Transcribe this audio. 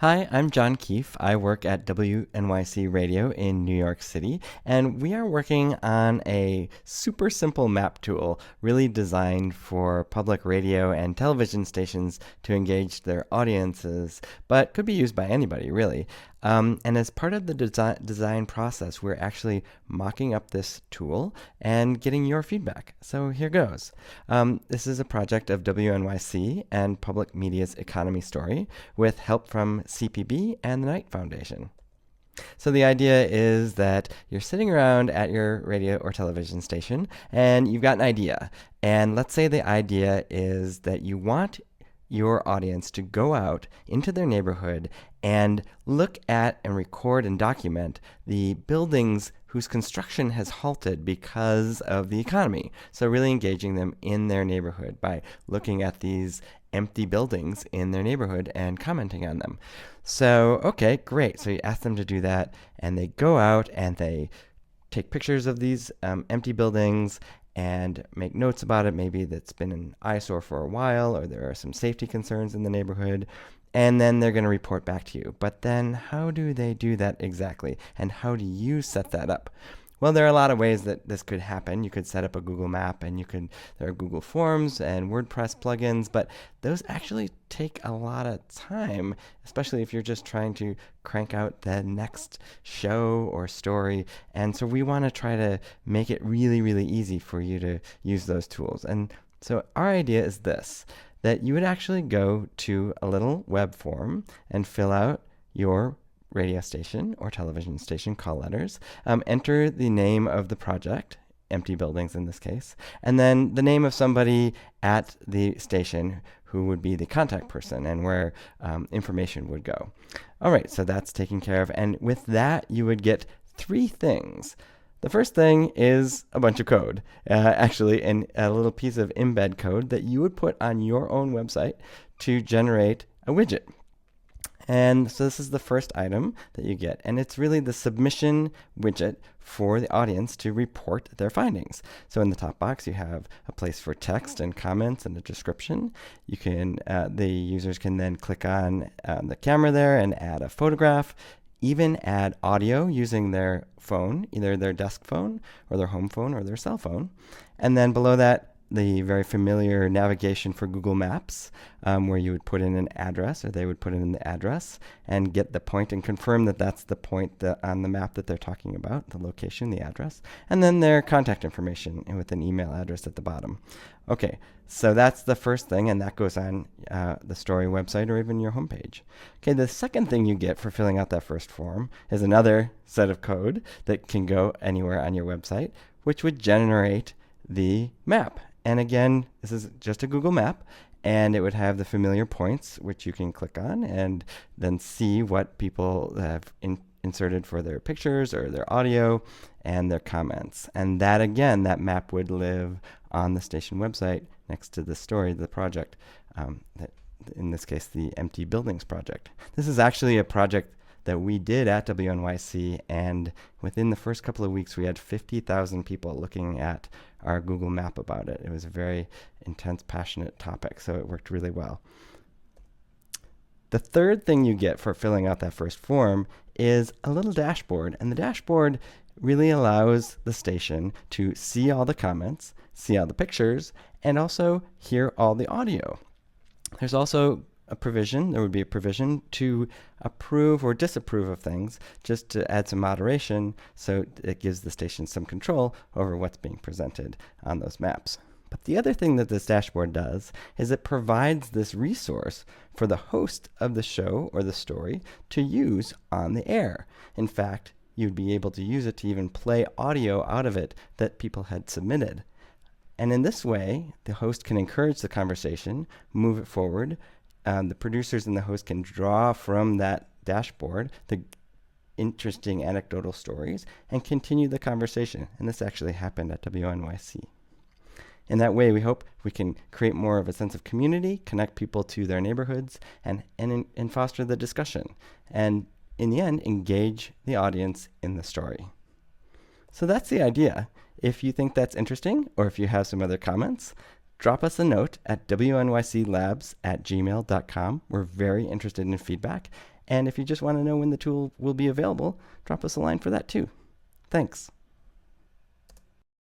Hi, I'm John Keefe. I work at WNYC Radio in New York City, and we are working on a super simple map tool really designed for public radio and television stations to engage their audiences, but could be used by anybody, really. And as part of the design process, we're actually mocking up this tool and getting your feedback. So here goes. This is a project of WNYC and Public Media's Economy Story with help from CPB and the Knight Foundation. So the idea is that you're sitting around at your radio or television station and you've got an idea. And let's say the idea is that you want your audience to go out into their neighborhood and look at and record and document the buildings whose construction has halted because of the economy. So really engaging them in their neighborhood by looking at these empty buildings in their neighborhood and commenting on them. So, okay, great. So you ask them to do that, and they go out and they take pictures of these empty buildings and make notes about it. Maybe that's been an eyesore for a while, or there are some safety concerns in the neighborhood. And then they're going to report back to you. But then how do they do that exactly? And how do you set that up? Well, there are a lot of ways that this could happen. You could set up a Google map, and there are Google Forms and WordPress plugins, but those actually take a lot of time, especially if you're just trying to crank out the next show or story. And so we want to try to make it really, really easy for you to use those tools. And so our idea is this, that you would actually go to a little web form and fill out your radio station or television station call letters, enter the name of the project, empty buildings in this case, and then the name of somebody at the station who would be the contact person and where information would go. All right, so that's taken care of. And with that, you would get three things. The first thing is a bunch of code, actually, and a little piece of embed code that you would put on your own website to generate a widget. And so this is the first item that you get, and it's really the submission widget for the audience to report their findings. So in the top box, you have a place for text and comments and a description. You can, the users can then click on the camera there and add a photograph, even add audio using their phone, either their desk phone or their home phone or their cell phone. And then below that, the very familiar navigation for Google Maps, where you would put in an address, or they would put in the address and get the point and confirm that that's the point on the map that they're talking about, the location, the address, and then their contact information with an email address at the bottom. Okay, so that's the first thing, and that goes on the Story website or even your homepage. Okay, the second thing you get for filling out that first form is another set of code that can go anywhere on your website, which would generate the map. And again, this is just a Google map, and it would have the familiar points, which you can click on and then see what people have inserted for their pictures or their audio and their comments. And that, again, that map would live on the station website next to the story of the project, in this case, the Empty Buildings project. This is actually a project that we did at WNYC, and within the first couple of weeks, we had 50,000 people looking at our Google map about it. It was a very intense, passionate topic, so it worked really well. The third thing you get for filling out that first form is a little dashboard, and the dashboard really allows the station to see all the comments, see all the pictures, and also hear all the audio. There's also there would be a provision to approve or disapprove of things, just to add some moderation, so it gives the station some control over what's being presented on those maps. But the other thing that this dashboard does is it provides this resource for the host of the show or the story to use on the air. In fact, you'd be able to use it to even play audio out of it that people had submitted. And in this way, the host can encourage the conversation, move it forward. The producers and the host can draw from that dashboard the interesting anecdotal stories and continue the conversation. And this actually happened at WNYC. In that way, we hope we can create more of a sense of community, connect people to their neighborhoods, and foster the discussion. And in the end, engage the audience in the story. So that's the idea. If you think that's interesting, or if you have some other comments, drop us a note at wnyclabs@gmail.com. We're very interested in feedback. And if you just want to know when the tool will be available, drop us a line for that too. Thanks.